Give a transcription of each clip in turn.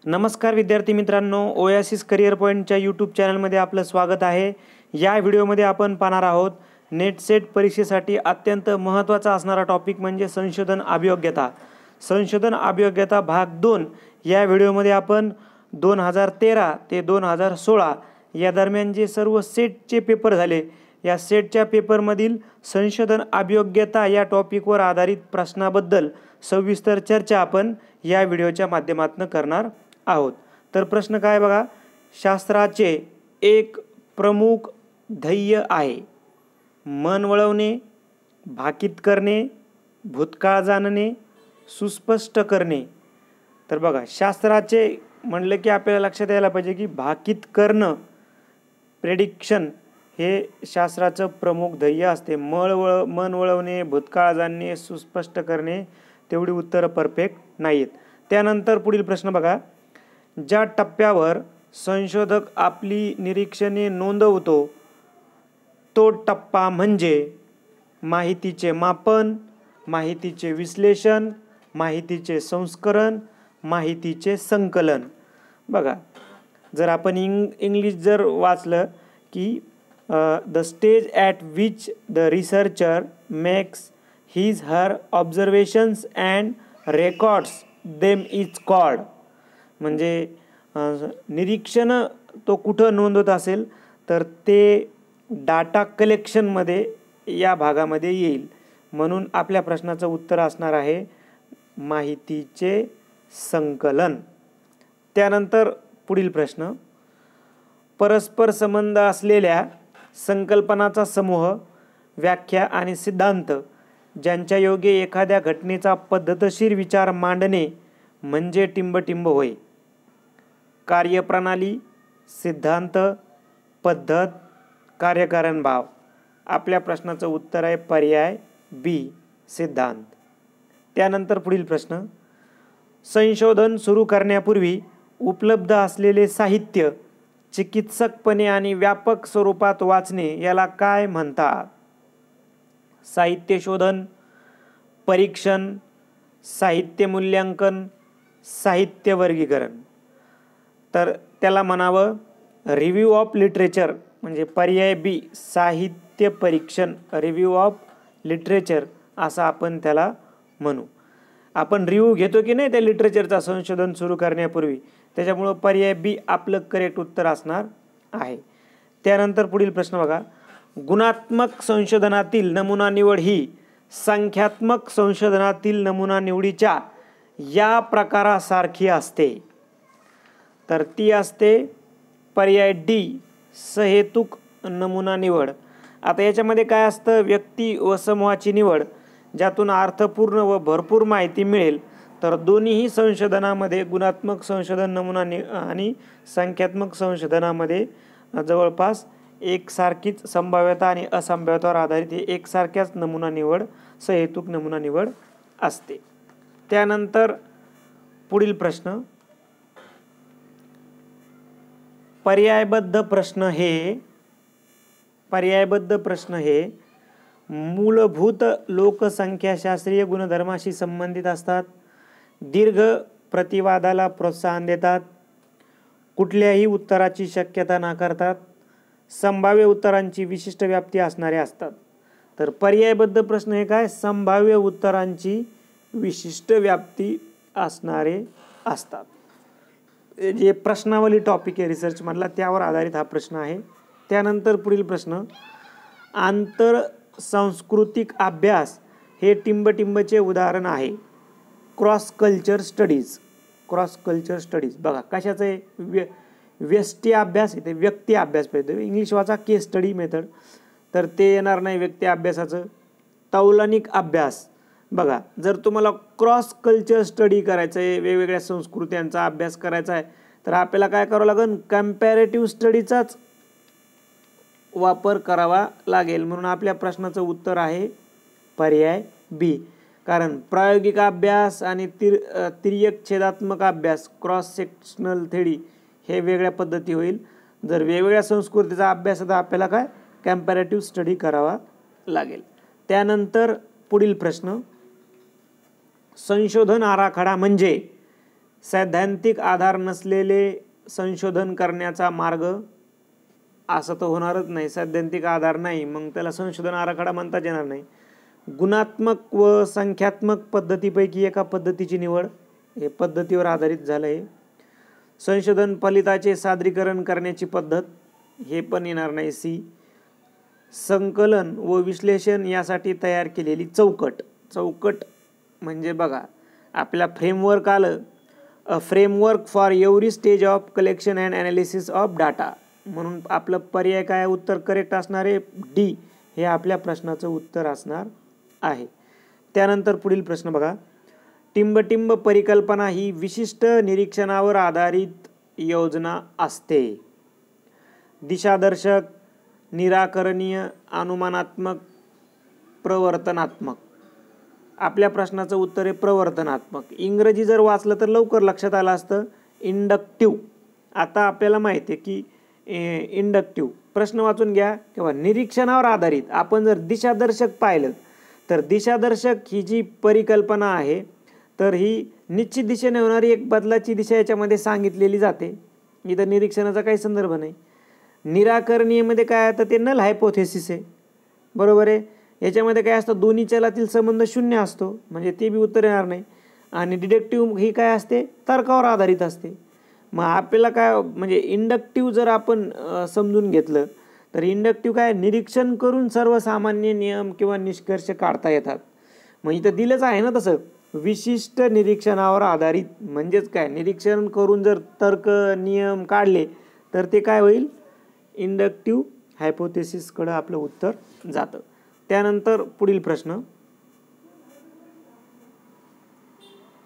नमस्कार विद्यार्थी मित्रांनो, ओएसिस करिअर पॉईंटच्या यूट्यूब चॅनलमध्ये आपलं स्वागत आहे। या व्हिडिओमध्ये आपण पाहणार आहोत नेट सेट परीक्षेसाठी अत्यंत महत्त्वाचा असणारा टॉपिक म्हणजे संशोधन अभियोग्यता। संशोधन अभियोग्यता भाग 2 या व्हिडिओमध्ये आपण 2013 ते 2016 या दरम्यान जे सर्व सेटचे पेपर झाले, या सेटच्या पेपरमधील संशोधन अभियोग्यता या टॉपिकवर आधारित प्रश्नाबद्दल सविस्तर चर्चा आपण या व्हिडिओच्या माध्यमातून करणार आहोत। तर प्रश्न काय बघा, शास्त्राचे एक प्रमुख ध्येय आहे मन वळवणे, भाकीत करणे, भूतकाळ जाणणे, सुस्पष्ट करणे। तर बघा, शास्त्राचे म्हणलं की आपल्याला लक्षात यायला पाहिजे की भाकीत करणं, प्रेडिक्शन हे शास्त्राचं प्रमुख ध्येय असते। मन वळवणे, भूतकाळ जाणणे, सुस्पष्ट करणे तेवढी उत्तरं परफेक्ट नाहीत। त्यानंतर पुढील प्रश्न बघा, ज्या टप्प्यावर संशोधक आपली निरीक्षणे नोंदवतो तो टप्पा म्हणजे माहितीचे मापन, माहितीचे विश्लेषण, माहितीचे संस्करण, माहितीचे संकलन। बघा, जर आपण इंग्लिश जर वाचलं की the stage at which the researcher makes his her observations and records them is called, म्हणजे निरीक्षण तो कुठं नोंदवत असेल तर ते डाटा कलेक्शनमध्ये या भागामध्ये येईल। म्हणून आपल्या प्रश्नाचं उत्तर असणार आहे माहितीचे संकलन। त्यानंतर पुढील प्रश्न, परस्पर संबंध असलेल्या संकल्पनाचा समूह, व्याख्या आणि सिद्धांत ज्यांच्या योगे एखाद्या घटनेचा पद्धतशीर विचार मांडणे म्हणजे टिंबटिंब होय। कार्यप्रणाली, सिद्धांत, पद्धत, कार्यकारण भाव। आपल्या प्रश्नाचं उत्तर आहे पर्याय बी, सिद्धांत। त्यानंतर पुढील प्रश्न, संशोधन सुरू करण्यापूर्वी उपलब्ध असलेले साहित्य चिकित्सकपणे आणि व्यापक स्वरूपात वाचणे याला काय म्हणतात? साहित्य शोधन, परीक्षण, साहित्य मूल्यांकन, साहित्य वर्गीकरण। तर त्याला म्हणावं रिव्ह्यू ऑफ लिटरेचर, म्हणजे पर्याय बी, साहित्य परीक्षण, रिव्ह्यू ऑफ लिटरेचर असं आपण त्याला म्हणू। आपण रिव्ह्यू घेतो की नाही त्या लिटरेचरचा संशोधन सुरू करण्यापूर्वी, त्याच्यामुळं पर्याय बी आपलं करेक्ट उत्तर असणार आहे। त्यानंतर पुढील प्रश्न बघा, गुणात्मक संशोधनातील नमुना निवड ही संख्यात्मक संशोधनातील नमुना निवडीच्या या प्रकारासारखी असते। तर ती असते पर्याय डी, सहेतुक नमुना निवड। आता याच्यामध्ये काय असतं, व्यक्ती व समूहाची निवड ज्यातून अर्थपूर्ण व भरपूर माहिती मिळेल। तर दोन्हीही संशोधनामध्ये गुणात्मक संशोधन नमुना आणि संख्यात्मक संशोधनामध्ये जवळपास एकसारखीच संभाव्यता आणि असंभाव्यतावर आधारित एकसारख्याच नमुना निवड, सहेतुक नमुना निवड असते। त्यानंतर पुढील प्रश्न, पर्यायबद्ध प्रश्न हे मूलभूत लोकसंख्याशास्त्रीय गुणधर्माशी संबंधित असतात, दीर्घ प्रतिवादाला प्रोत्साहन देतात, कुठल्याही उत्तराची शक्यता नाकारतात, संभाव्य उत्तरांची विशिष्ट व्याप्ती असणारे असतात। तर पर्यायबद्ध प्रश्न हे काय, संभाव्य उत्तरांची विशिष्ट व्याप्ती असणारे असतात। जे प्रश्नावली टॉपिक आहे रिसर्चमधला त्यावर आधारित हा प्रश्न आहे। त्यानंतर पुढील प्रश्न, आंतर सांस्कृतिक अभ्यास हे टिंबटिंबचे उदाहरण आहे। Cross culture studies, cross culture studies बघा कशाचं आहे, व्यष्टी अभ्यास आहे, ते व्यक्ती अभ्यास पाहिजे। इंग्लिश वाचा केस स्टडी मेथड, तर ते येणार नाही व्यक्ती अभ्यासाचं। तौलनिक अभ्यास बघा, जर तुम्हाला क्रॉस कल्चर स्टडी करायचं आहे, वेगवेगळ्या संस्कृत्यांचा अभ्यास करायचा आहे, तर आपल्याला काय करावं लागेल, कम्पॅरेटिव्ह स्टडीचाच वापर करावा लागेल। म्हणून आपल्या प्रश्नाचं उत्तर आहे पर्याय बी, कारण प्रायोगिक अभ्यास आणि तिर्यक छेदात्मक अभ्यास, क्रॉस सेक्शनल थेडी हे वेगळ्या पद्धती होईल। जर वेगवेगळ्या संस्कृतीचा अभ्यास तर आपल्याला काय कम्पॅरेटिव्ह स्टडी करावा लागेल। त्यानंतर पुढील प्रश्न, संशोधन आराखडा म्हणजे सैद्धांतिक आधार नसलेले संशोधन करण्याचा मार्ग, असं तर होणारच नाही, सैद्धांतिक आधार नाही मग त्याला संशोधन आराखडा म्हणताच येणार नाही. गुणात्मक व संख्यात्मक पद्धतीपैकी एका पद्धतीची निवड, हे पद्धतीवर आधारित झालं आहे. संशोधन फलिताचे सादरीकरण करण्याची पद्धत, हे पण येणार नाही. सी. संकलन व विश्लेषण यासाठी तयार केलेली चौकट. चौकट म्हणजे बघा आपल्या फ्रेमवर्क आलं, a framework for every stage of collection and analysis of data. म्हणून आपलं पर्याय काय उत्तर करेक्ट असणार आहे, डी हे आपल्या प्रश्नाचं उत्तर असणार आहे. त्यानंतर पुढील प्रश्न बघा. टिंबटिंब परिकल्पना ही विशिष्ट निरीक्षणावर आधारित योजना असते. दिशादर्शक, निराकरणीय, अनुमानात्मक, प्रवर्तनात्मक. आपल्या प्रश्नाचं उत्तर आहे प्रवर्तनात्मक. इंग्रजी जर वाचलं तर लवकर लक्षात आलं असतं इंडक्टिव्ह. आता आपल्याला माहिती आहे की इंडक्टिव्ह. प्रश्न वाचून घ्या किंवा निरीक्षणावर आधारित. आपण जर दिशादर्शक पाहिलं तर दिशादर्शक ही जी परिकल्पना आहे तर ही निश्चित दिशेने होणारी एक बदलाची दिशा याच्यामध्ये सांगितलेली जाते. इथं निरीक्षणाचा काही संदर्भ नाही. निराकरणीयमध्ये काय आता ते नल हायपोथेसिस आहे, बरोबर आहे. याच्यामध्ये काय असतं, दोन्ही चलातील संबंध शून्य असतो, म्हणजे ते बी उत्तर येणार नाही. आणि डिडक्टिव्ह ही काय असते, तर्कावर आधारित असते. मग आपल्याला काय म्हणजे इंडक्टिव्ह जर आपण समजून घेतलं तर इंडक्टिव्ह काय, निरीक्षण करून सर्वसामान्य नियम किंवा निष्कर्ष काढता येतात. मग इथं दिलंच आहे ना तसं, विशिष्ट निरीक्षणावर आधारित. म्हणजेच काय, निरीक्षण करून जर तर्क नियम काढले तर ते काय होईल, इंडक्टिव्ह हायपोथेसिसकडं आपलं उत्तर जातं. त्यानंतर पुढील प्रश्न.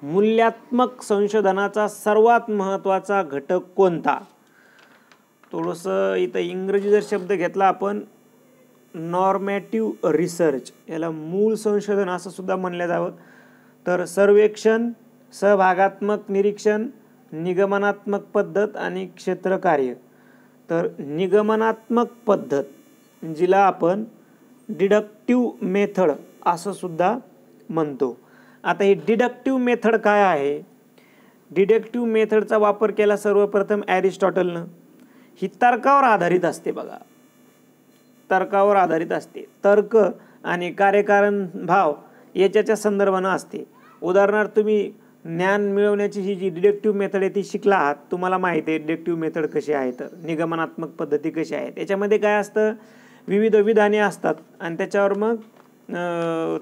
मूल्यात्मक संशोधनाचा सर्वात महत्त्वाचा घटक कोणता. थोडंसं इथं इंग्रजी जर शब्द घेतला आपण, नॉर्मॅटिव्ह रिसर्च, याला मूळ संशोधन असं सुद्धा म्हणलं जावं. तर सर्वेक्षण, सहभागात्मक निरीक्षण, निगमनात्मक पद्धत आणि क्षेत्रकार्य. तर निगमनात्मक पद्धत, जिला आपण डिडक्टिव्ह मेथड असं सुद्धा म्हणतो. आता ही डिडक्टिव्ह मेथड काय आहे, डिडक्टिव्ह मेथडचा वापर केला सर्वप्रथम ॲरिस्टॉटलनं. ही तर्कावर आधारित असते बघा, तर्कावर आधारित असते. तर्क आणि कार्यकारण भाव याच्या संदर्भानं असते. उदाहरणार्थ तुम्ही ज्ञान मिळवण्याची ही जी डिडक्टिव्ह मेथड आहे ती शिकला आहात, तुम्हाला माहिती आहे डिडक्टिव्ह मेथड कशी आहे, तर निगमनात्मक पद्धती कशी आहेत. याच्यामध्ये काय असतं, विविध विधाने असतात आणि त्याच्यावर मग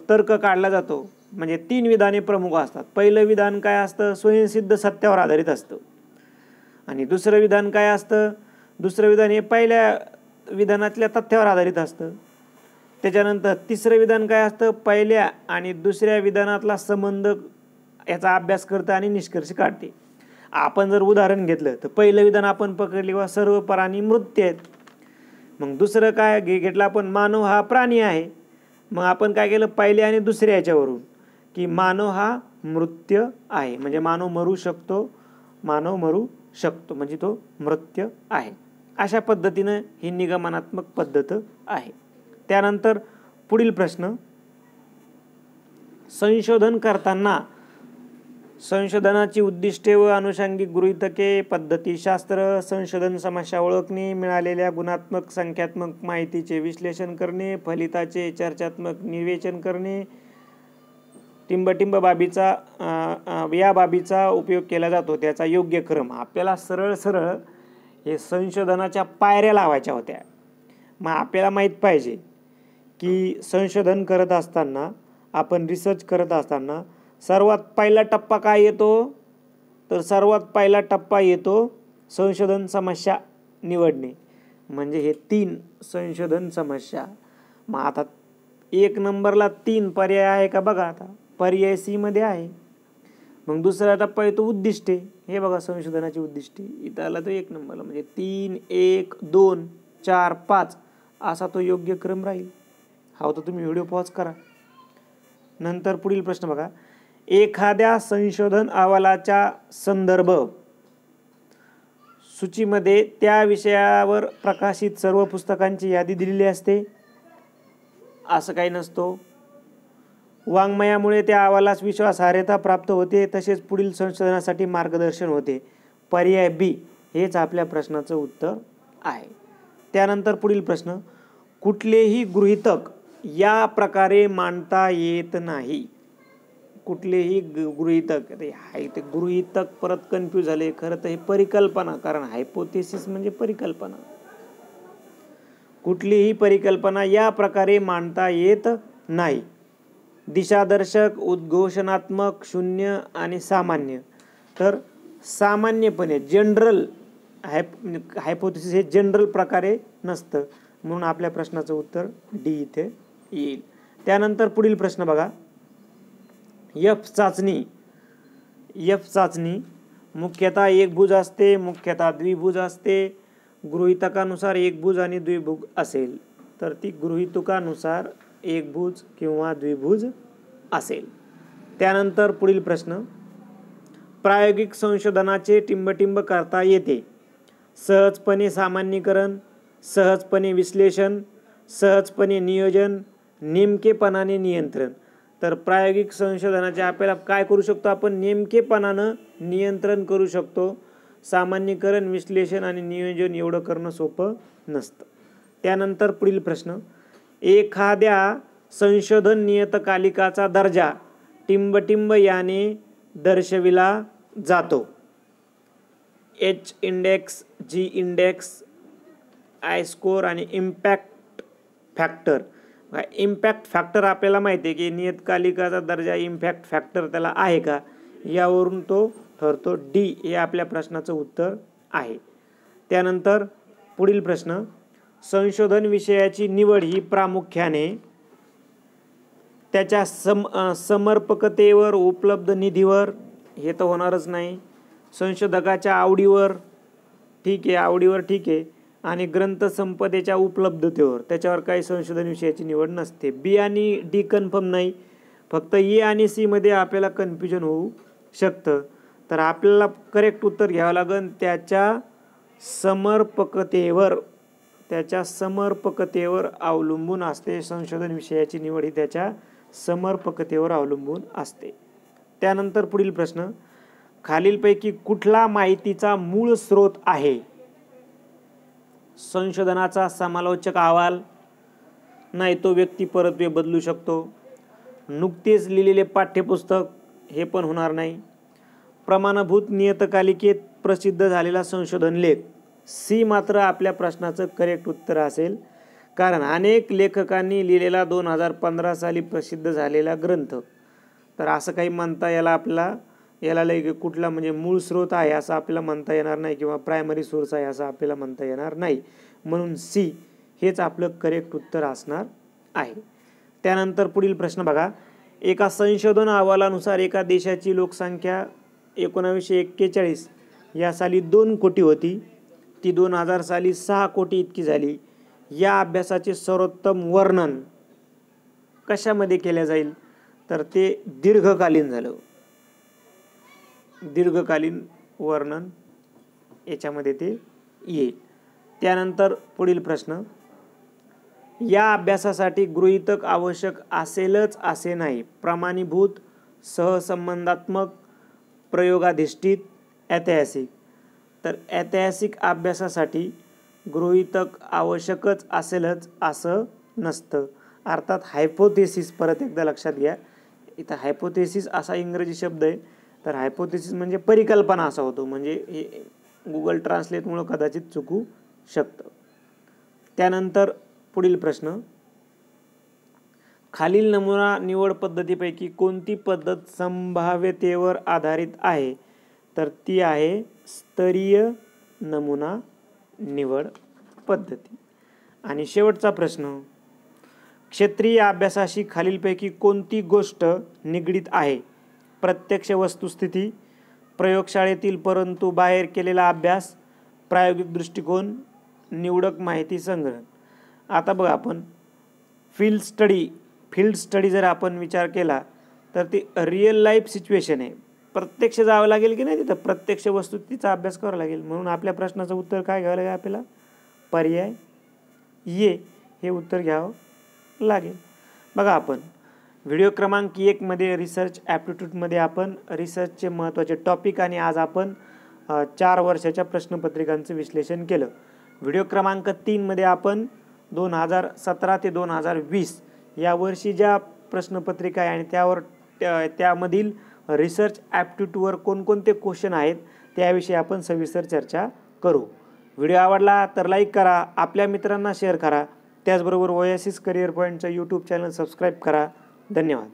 तर्क काढला जातो. म्हणजे 3 विधाने प्रमुख असतात. पहिलं विधान काय असतं, स्वयंसिद्ध सत्यावर आधारित असतं. आणि दुसरं विधान काय असतं, दुसरं विधान हे पहिल्या विधानातल्या तथ्यावर आधारित असतं. त्याच्यानंतर तिसरं विधान काय असतं, पहिल्या आणि दुसऱ्या विधानातला संबंध याचा अभ्यास करतं आणि निष्कर्ष काढते. आपण जर उदाहरण घेतलं तर पहिलं विधान आपण पकडले किंवा सर्व प्राणी मृत आहेत. मग दुसरं काय घेतलं आपण, मानव हा प्राणी आहे. मग आपण काय केलं, पहिल्या आणि दुसऱ्या याच्यावरून की मानव हा मृत्य आहे, म्हणजे मानव मरू शकतो, मानव मरू शकतो म्हणजे तो मृत्य आहे. अशा पद्धतीनं ही निगमनात्मक पद्धत आहे. त्यानंतर पुढील प्रश्न. संशोधन करताना संशोधनाची उद्दिष्टे व अनुषंगिक गृहीतके, पद्धतीशास्त्र, संशोधन समस्या ओळखणे, मिळालेल्या गुणात्मक संख्यात्मक माहितीचे विश्लेषण करणे, फलिताचे चर्चात्मक निवेचन करणे, टिंबटिंब बाबीचा या बाबीचा उपयोग केला जातो, त्याचा योग्य क्रम. आपल्याला सरळ सरळ हे संशोधनाच्या पायऱ्या लावायच्या होत्या. मग आपल्याला माहीत पाहिजे की संशोधन करत असताना, आपण रिसर्च करत असताना सर्वात पहिला टप्पा काय येतो, तर सर्वात पहिला टप्पा येतो संशोधन समस्या निवडणे. म्हणजे हे 3 संशोधन समस्या. मग आता 1 नंबरला 3 पर्याय आहे का बघा, आता पर्याय सी मध्ये आहे. मग दुसरा टप्पा येतो उद्दिष्टे. हे बघा संशोधनाची उद्दिष्टे, इथं आला तो 1 नंबरला, म्हणजे 3, 1, 2, 4, 5 असा तो योग्य क्रम राहील. हा तर तुम्ही व्हिडिओ पॉज करा. नंतर पुढील प्रश्न बघा. एखाद्या संशोधन अहवालाच्या संदर्भ सूचीमध्ये त्या विषयावर प्रकाशित सर्व पुस्तकांची यादी दिलेली असते, असं काही नसतो. वाङ्मयामुळे त्या अहवालास विश्वासार्हता प्राप्त होते, तसेच पुढील संशोधनासाठी मार्गदर्शन होते. पर्याय बी हेच आपल्या प्रश्नाचं उत्तर आहे. त्यानंतर पुढील प्रश्न, कुठलेही गृहीतक या प्रकारे मांडता येत नाही. कुठलेही गृहीतक, ते गृहीतक परत कन्फ्यूज झाले. खरं तर हे परिकल्पना, कारण हायपोथेसिस म्हणजे परिकल्पना. कुठलीही परिकल्पना या प्रकारे मांडता येत नाही. दिशादर्शक, उद्घोषणात्मक, शून्य आणि सामान्य. तर सामान्यपणे जनरल हायपोथेसिस हे जनरल प्रकारे नसतं, म्हणून आपल्या प्रश्नाचं उत्तर डी इथे येईल. त्यानंतर पुढील प्रश्न बघा, एफ चाचणी मुख्यतः एकभुज असते, मुख्यतः द्विभुज असते. गृहीतकानुसार एकभुज आणि द्विभुज असेल तर ती गृहीतकानुसार एकभुज किंवा द्विभुज असेल. त्यानंतर पुढील प्रश्न, प्रायोगिक संशोधनाचे टिंबटिंब करता येते. सहजपणे सामान्यीकरण, सहजपणे विश्लेषण, सहजपणे नियोजन, नेमकेपणाने नियंत्रण. तर प्रायोगिक संशोधनाचे आपल्याला काय करू शकतो आपण, नेमकेपणानं नियंत्रण करू शकतो. सामान्यीकरण, विश्लेषण आणि नियोजन एवढं करणं सोपं नसतं. त्यानंतर पुढील प्रश्न, एखाद्या संशोधन नियतकालिकाचा दर्जा टिंबटिंब याने दर्शविला जातो. H index, G index, I score आणि इम्पॅक्ट फॅक्टर. इम्पॅक्ट फॅक्टर आपल्याला माहिती आहे की नियतकालिकाचा दर्जा इम्पॅक्ट फॅक्टर त्याला आहे का, यावरून तो ठरतो. डी हे आपल्या प्रश्नाचं उत्तर आहे. त्यानंतर पुढील प्रश्न, संशोधन विषयाची निवड ही प्रामुख्याने त्याच्या समर्पकतेवर, उपलब्ध निधीवर, हे तर होणारच नाही. संशोधकाच्या आवडीवर, ठीक आहे, आवडीवर ठीक आहे, आणि ग्रंथसंपदेच्या उपलब्धतेवर, त्याच्यावर काही संशोधन विषयाची निवड नसते. बी आणि डी कन्फर्म नाही, फक्त ए आणि सी मध्ये आपल्याला कन्फ्युजन होऊ शकतं. तर आपल्याला करेक्ट उत्तर घ्यावं लागेल त्याच्या समर्पकतेवर अवलंबून असते. संशोधन विषयाची निवड ही त्याच्या समर्पकतेवर अवलंबून असते. त्यानंतर पुढील प्रश्न, खालीलपैकी कुठला माहितीचा मूळ स्रोत आहे. संशोधनाचा समालोचक अहवाल नाही, तो व्यक्ती परत्वे बदलू शकतो. नुकतेच लिहिलेले पाठ्यपुस्तक, हे पण होणार नाही. प्रमाणभूत नियतकालिकेत प्रसिद्ध झालेला संशोधन लेख. सी मात्र आपल्या प्रश्नाचं करेक्ट उत्तर असेल, कारण अनेक लेखकांनी लिहिलेला 2015 साली प्रसिद्ध झालेला ग्रंथ. तर असं काही म्हणता याला कुठला म्हणजे मूळ स्रोत आहे असं आपल्याला म्हणता येणार नाही, किंवा प्रायमरी सोर्स आहे असं आपल्याला म्हणता येणार नाही. म्हणून सी हेच आपलं करेक्ट उत्तर असणार आहे. त्यानंतर पुढील प्रश्न बघा, एका संशोधन अहवालानुसार एका देशाची लोकसंख्या 1941 या साली 2 कोटी होती, ती 2000 साली 6 कोटी इतकी झाली. या अभ्यासाचे सर्वोत्तम वर्णन कशामध्ये केले जाईल, तर ते दीर्घकालीन झालं. दीर्घकालीन वर्णन याच्यामध्ये ते येईल. त्यानंतर पुढील प्रश्न, या अभ्यासासाठी गृहीतक आवश्यक असेलच असे नाही. प्रमाणीभूत, सहसंबंधात्मक, प्रयोगाधिष्ठित, ऐतिहासिक. तर ऐतिहासिक अभ्यासासाठी गृहीतक आवश्यकच असेलच असं नसतं. अर्थात हायपोथेसिस, परत एकदा लक्षात घ्या, इथं हायपोथेसिस असा इंग्रजी शब्द आहे. तर हायपोथेसिस म्हणजे परिकल्पना असा होतो, म्हणजे हे गुगल ट्रान्सलेटमुळं कदाचित चुकू शकतं. त्यानंतर पुढील प्रश्न, खालील नमुना निवड पद्धतीपैकी कोणती पद्धत संभाव्यतेवर आधारित आहे, तर ती आहे स्तरीय नमुना निवड पद्धती. आणि शेवटचा प्रश्न, क्षेत्रीय अभ्यासाशी खालीलपैकी कोणती गोष्ट निगडीत आहे. प्रत्यक्ष वस्तुस्थिती, प्रयोगशाळेतील परंतु बाहेर केलेला अभ्यास, प्रायोगिक दृष्टिकोन, निवडक माहिती संग्रहण. आता बघा, आपण फील्ड स्टडी जर आपण विचार केला तर ती रिअल लाईफ सिच्युएशन आहे. प्रत्यक्ष जावं लागेल की नाही, तिथं प्रत्यक्ष वस्तुस्थितीचा अभ्यास करावा लागेल. म्हणून आपल्या प्रश्नाचं उत्तर काय घ्यावं लागेल आपल्याला, पर्याय ए हे उत्तर घ्यावं लागेल. बघा, आपण व्हिडिओ क्रमांक 1मध्ये रिसर्च ॲप्टिट्यूडमध्ये आपण रिसर्चचे महत्त्वाचे टॉपिक आणि आज आपण 4 वर्षाच्या प्रश्नपत्रिकांचं विश्लेषण केलं. व्हिडिओ क्रमांक 3मध्ये आपण 2017 ते 2020 या वर्षी ज्या प्रश्नपत्रिका आहे आणि त्यामधील रिसर्च ॲप्टिट्यूडवर कोणकोणते क्वेश्चन आहेत त्याविषयी आपण सविस्तर चर्चा करू. व्हिडिओ आवडला तर लाईक करा, आपल्या मित्रांना शेअर करा. त्याचबरोबर ओएसिस करिअर पॉईंटचं यूट्यूब चॅनल सबस्क्राईब करा. धन्यवाद.